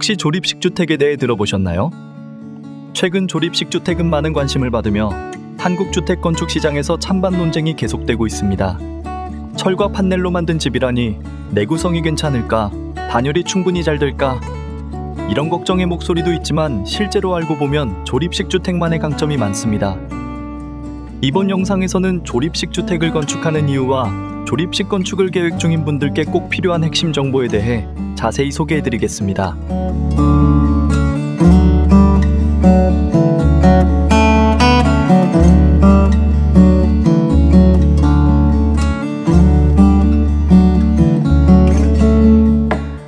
혹시 조립식 주택에 대해 들어보셨나요? 최근 조립식 주택은 많은 관심을 받으며 한국 주택 건축 시장에서 찬반 논쟁이 계속되고 있습니다. 철과 판넬로 만든 집이라니 내구성이 괜찮을까? 단열이 충분히 잘 될까? 이런 걱정의 목소리도 있지만 실제로 알고 보면 조립식 주택만의 강점이 많습니다. 이번 영상에서는 조립식 주택을 건축하는 이유와 조립식 건축을 계획 중인 분들께 꼭 필요한 핵심 정보에 대해 자세히 소개해드리겠습니다.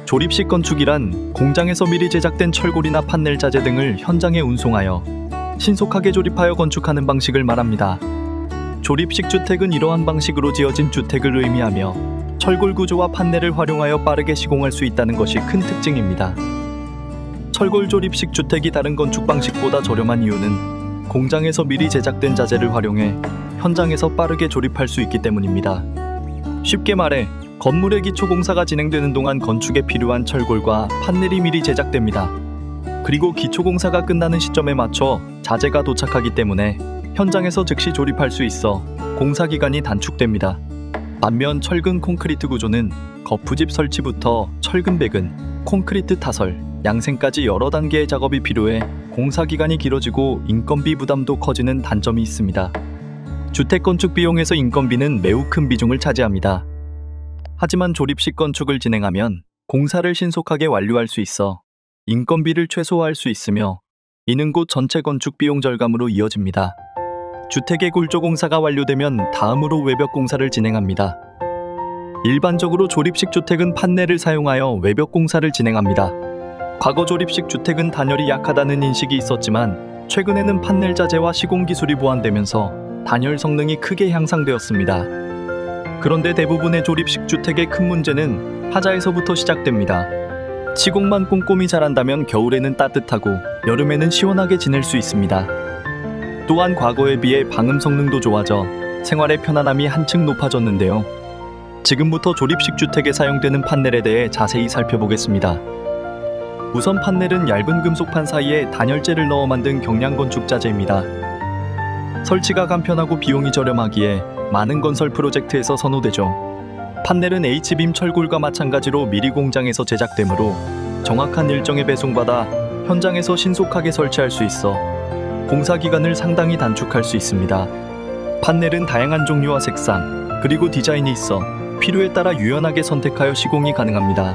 조립식 건축이란 공장에서 미리 제작된 철골이나 판넬 자재 등을 현장에 운송하여 신속하게 조립하여 건축하는 방식을 말합니다. 조립식 주택은 이러한 방식으로 지어진 주택을 의미하며 철골 구조와 판넬을 활용하여 빠르게 시공할 수 있다는 것이 큰 특징입니다. 철골 조립식 주택이 다른 건축 방식보다 저렴한 이유는 공장에서 미리 제작된 자재를 활용해 현장에서 빠르게 조립할 수 있기 때문입니다. 쉽게 말해 건물의 기초 공사가 진행되는 동안 건축에 필요한 철골과 판넬이 미리 제작됩니다. 그리고 기초 공사가 끝나는 시점에 맞춰 자재가 도착하기 때문에 현장에서 즉시 조립할 수 있어 공사 기간이 단축됩니다. 반면 철근 콘크리트 구조는 거푸집 설치부터 철근 배근, 콘크리트 타설, 양생까지 여러 단계의 작업이 필요해 공사 기간이 길어지고 인건비 부담도 커지는 단점이 있습니다. 주택 건축 비용에서 인건비는 매우 큰 비중을 차지합니다. 하지만 조립식 건축을 진행하면 공사를 신속하게 완료할 수 있어 인건비를 최소화할 수 있으며 이는 곧 전체 건축 비용 절감으로 이어집니다. 주택의 골조 공사가 완료되면 다음으로 외벽 공사를 진행합니다. 일반적으로 조립식 주택은 판넬을 사용하여 외벽 공사를 진행합니다. 과거 조립식 주택은 단열이 약하다는 인식이 있었지만 최근에는 판넬 자재와 시공 기술이 보완되면서 단열 성능이 크게 향상되었습니다. 그런데 대부분의 조립식 주택의 큰 문제는 하자에서부터 시작됩니다. 시공만 꼼꼼히 잘한다면 겨울에는 따뜻하고 여름에는 시원하게 지낼 수 있습니다. 또한 과거에 비해 방음 성능도 좋아져 생활의 편안함이 한층 높아졌는데요. 지금부터 조립식 주택에 사용되는 판넬에 대해 자세히 살펴보겠습니다. 우선 판넬은 얇은 금속판 사이에 단열재를 넣어 만든 경량 건축 자재입니다. 설치가 간편하고 비용이 저렴하기에 많은 건설 프로젝트에서 선호되죠. 판넬은 H빔 철골과 마찬가지로 미리 공장에서 제작되므로 정확한 일정에 배송받아 현장에서 신속하게 설치할 수 있어 공사 기간을 상당히 단축할 수 있습니다. 판넬은 다양한 종류와 색상, 그리고 디자인이 있어 필요에 따라 유연하게 선택하여 시공이 가능합니다.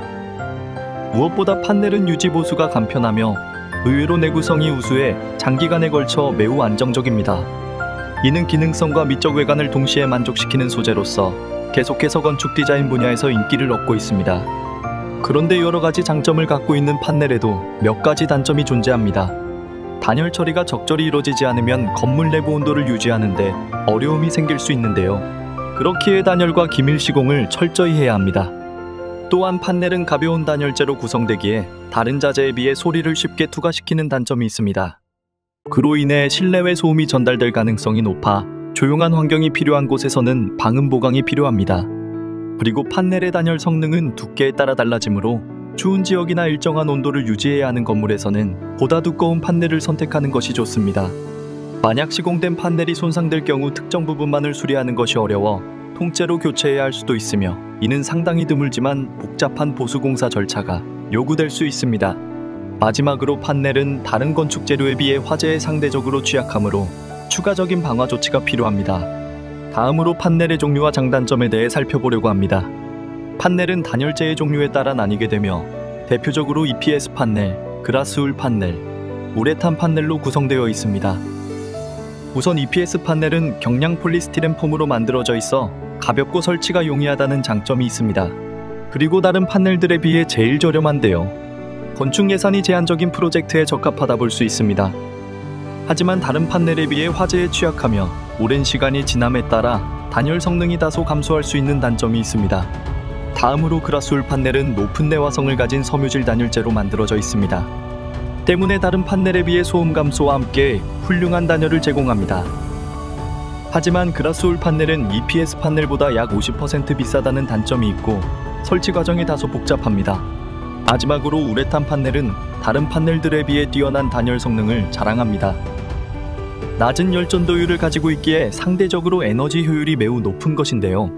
무엇보다 판넬은 유지 보수가 간편하며 의외로 내구성이 우수해 장기간에 걸쳐 매우 안정적입니다. 이는 기능성과 미적 외관을 동시에 만족시키는 소재로서 계속해서 건축 디자인 분야에서 인기를 얻고 있습니다. 그런데 여러 가지 장점을 갖고 있는 판넬에도 몇 가지 단점이 존재합니다. 단열 처리가 적절히 이루어지지 않으면 건물 내부 온도를 유지하는 데 어려움이 생길 수 있는데요. 그렇기에 단열과 기밀 시공을 철저히 해야 합니다. 또한 판넬은 가벼운 단열재로 구성되기에 다른 자재에 비해 소리를 쉽게 투과시키는 단점이 있습니다. 그로 인해 실내외 소음이 전달될 가능성이 높아 조용한 환경이 필요한 곳에서는 방음 보강이 필요합니다. 그리고 판넬의 단열 성능은 두께에 따라 달라지므로 추운 지역이나 일정한 온도를 유지해야 하는 건물에서는 보다 두꺼운 판넬을 선택하는 것이 좋습니다. 만약 시공된 판넬이 손상될 경우 특정 부분만을 수리하는 것이 어려워 통째로 교체해야 할 수도 있으며 이는 상당히 드물지만 복잡한 보수공사 절차가 요구될 수 있습니다. 마지막으로 판넬은 다른 건축 재료에 비해 화재에 상대적으로 취약하므로 추가적인 방화 조치가 필요합니다. 다음으로 판넬의 종류와 장단점에 대해 살펴보려고 합니다. 판넬은 단열재의 종류에 따라 나뉘게 되며 대표적으로 EPS 판넬, 그라스울 판넬, 우레탄 판넬로 구성되어 있습니다. 우선 EPS 판넬은 경량 폴리스티렌 폼으로 만들어져 있어 가볍고 설치가 용이하다는 장점이 있습니다. 그리고 다른 판넬들에 비해 제일 저렴한데요. 건축 예산이 제한적인 프로젝트에 적합하다 볼 수 있습니다. 하지만 다른 판넬에 비해 화재에 취약하며 오랜 시간이 지남에 따라 단열 성능이 다소 감소할 수 있는 단점이 있습니다. 다음으로 그라스울 판넬은 높은 내화성을 가진 섬유질 단열재로 만들어져 있습니다. 때문에 다른 판넬에 비해 소음 감소와 함께 훌륭한 단열을 제공합니다. 하지만 그라스울 판넬은 EPS 판넬보다 약 50% 비싸다는 단점이 있고 설치 과정이 다소 복잡합니다. 마지막으로 우레탄 판넬은 다른 판넬들에 비해 뛰어난 단열 성능을 자랑합니다. 낮은 열전도율을 가지고 있기에 상대적으로 에너지 효율이 매우 높은 것인데요.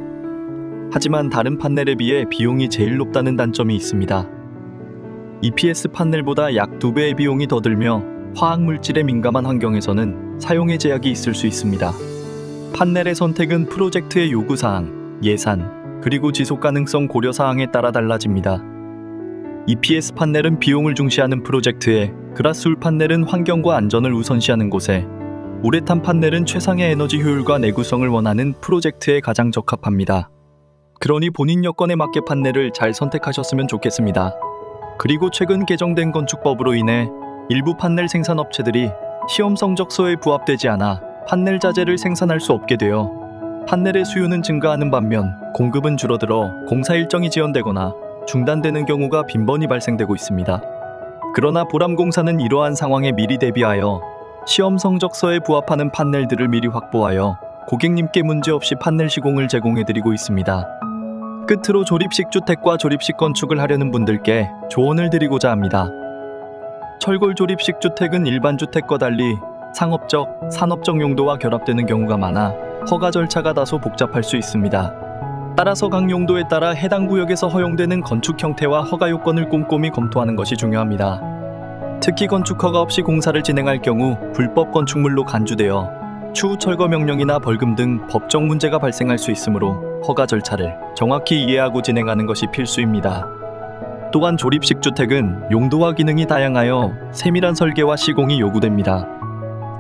하지만 다른 판넬에 비해 비용이 제일 높다는 단점이 있습니다. EPS 판넬보다 약 2배의 비용이 더 들며 화학물질에 민감한 환경에서는 사용에 제약이 있을 수 있습니다. 판넬의 선택은 프로젝트의 요구사항, 예산, 그리고 지속가능성 고려사항에 따라 달라집니다. EPS 판넬은 비용을 중시하는 프로젝트에, 그라스울 판넬은 환경과 안전을 우선시하는 곳에, 우레탄 판넬은 최상의 에너지 효율과 내구성을 원하는 프로젝트에 가장 적합합니다. 그러니 본인 여건에 맞게 판넬을 잘 선택하셨으면 좋겠습니다. 그리고 최근 개정된 건축법으로 인해 일부 판넬 생산업체들이 시험 성적서에 부합되지 않아 판넬 자재를 생산할 수 없게 되어 판넬의 수요는 증가하는 반면 공급은 줄어들어 공사 일정이 지연되거나 중단되는 경우가 빈번히 발생되고 있습니다. 그러나 보람공사는 이러한 상황에 미리 대비하여 시험 성적서에 부합하는 판넬들을 미리 확보하여 고객님께 문제없이 판넬 시공을 제공해드리고 있습니다. 끝으로 조립식 주택과 조립식 건축을 하려는 분들께 조언을 드리고자 합니다. 철골 조립식 주택은 일반 주택과 달리 상업적, 산업적 용도와 결합되는 경우가 많아 허가 절차가 다소 복잡할 수 있습니다. 따라서 각 용도에 따라 해당 구역에서 허용되는 건축 형태와 허가 요건을 꼼꼼히 검토하는 것이 중요합니다. 특히 건축 허가 없이 공사를 진행할 경우 불법 건축물로 간주되어 추후 철거 명령이나 벌금 등 법적 문제가 발생할 수 있으므로 허가 절차를 정확히 이해하고 진행하는 것이 필수입니다. 또한 조립식 주택은 용도와 기능이 다양하여 세밀한 설계와 시공이 요구됩니다.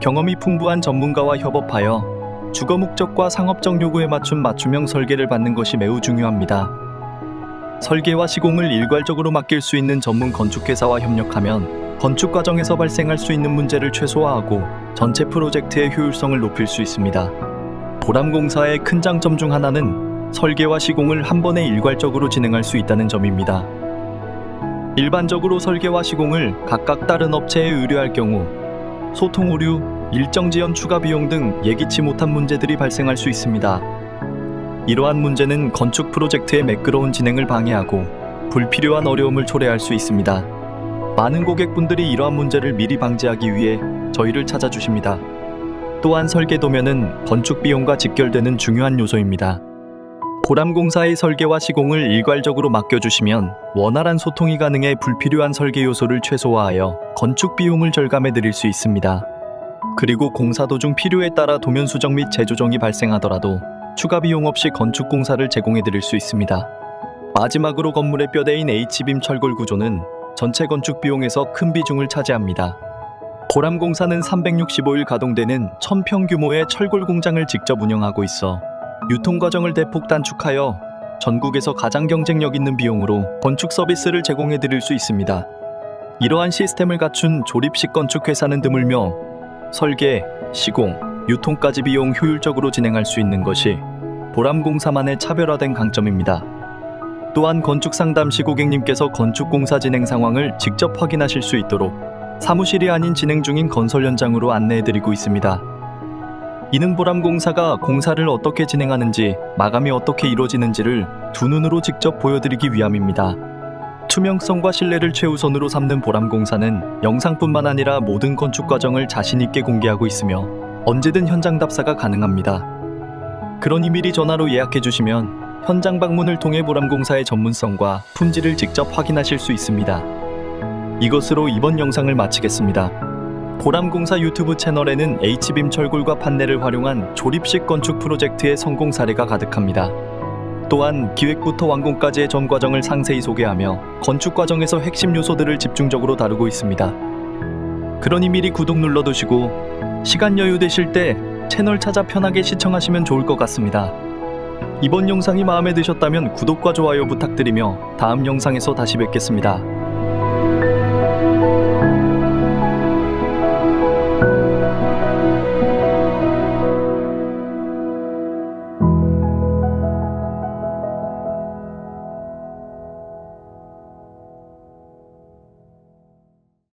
경험이 풍부한 전문가와 협업하여 주거 목적과 상업적 요구에 맞춘 맞춤형 설계를 받는 것이 매우 중요합니다. 설계와 시공을 일괄적으로 맡길 수 있는 전문 건축회사와 협력하면 건축 과정에서 발생할 수 있는 문제를 최소화하고 전체 프로젝트의 효율성을 높일 수 있습니다. 보람공사의 큰 장점 중 하나는 설계와 시공을 한 번에 일괄적으로 진행할 수 있다는 점입니다. 일반적으로 설계와 시공을 각각 다른 업체에 의뢰할 경우 소통 오류, 일정 지연 추가 비용 등 예기치 못한 문제들이 발생할 수 있습니다. 이러한 문제는 건축 프로젝트의 매끄러운 진행을 방해하고 불필요한 어려움을 초래할 수 있습니다. 많은 고객분들이 이러한 문제를 미리 방지하기 위해 저희를 찾아주십니다. 또한 설계 도면은 건축 비용과 직결되는 중요한 요소입니다. 보람공사의 설계와 시공을 일괄적으로 맡겨주시면 원활한 소통이 가능해 불필요한 설계 요소를 최소화하여 건축 비용을 절감해 드릴 수 있습니다. 그리고 공사 도중 필요에 따라 도면 수정 및 재조정이 발생하더라도 추가 비용 없이 건축 공사를 제공해 드릴 수 있습니다. 마지막으로 건물의 뼈대인 H빔 철골 구조는 전체 건축 비용에서 큰 비중을 차지합니다. 보람공사는 365일 가동되는 1000평 규모의 철골 공장을 직접 운영하고 있어 유통 과정을 대폭 단축하여 전국에서 가장 경쟁력 있는 비용으로 건축 서비스를 제공해 드릴 수 있습니다. 이러한 시스템을 갖춘 조립식 건축 회사는 드물며 설계, 시공, 유통까지 비용 효율적으로 진행할 수 있는 것이 보람공사만의 차별화된 강점입니다. 또한 건축 상담 시 고객님께서 건축 공사 진행 상황을 직접 확인하실 수 있도록 사무실이 아닌 진행 중인 건설 현장으로 안내해드리고 있습니다. 이는 보람공사가 공사를 어떻게 진행하는지, 마감이 어떻게 이루어지는지를 두 눈으로 직접 보여드리기 위함입니다. 투명성과 신뢰를 최우선으로 삼는 보람공사는 영상뿐만 아니라 모든 건축 과정을 자신 있게 공개하고 있으며 언제든 현장 답사가 가능합니다. 그러니 미리 전화로 예약해 주시면 현장 방문을 통해 보람공사의 전문성과 품질을 직접 확인하실 수 있습니다. 이것으로 이번 영상을 마치겠습니다. 보람공사 유튜브 채널에는 H빔 철골과 판넬을 활용한 조립식 건축 프로젝트의 성공 사례가 가득합니다. 또한 기획부터 완공까지의 전 과정을 상세히 소개하며 건축 과정에서 핵심 요소들을 집중적으로 다루고 있습니다. 그러니 미리 구독 눌러두시고 시간 여유 되실 때 채널 찾아 편하게 시청하시면 좋을 것 같습니다. 이번 영상이 마음에 드셨다면 구독과 좋아요 부탁드리며 다음 영상에서 다시 뵙겠습니다.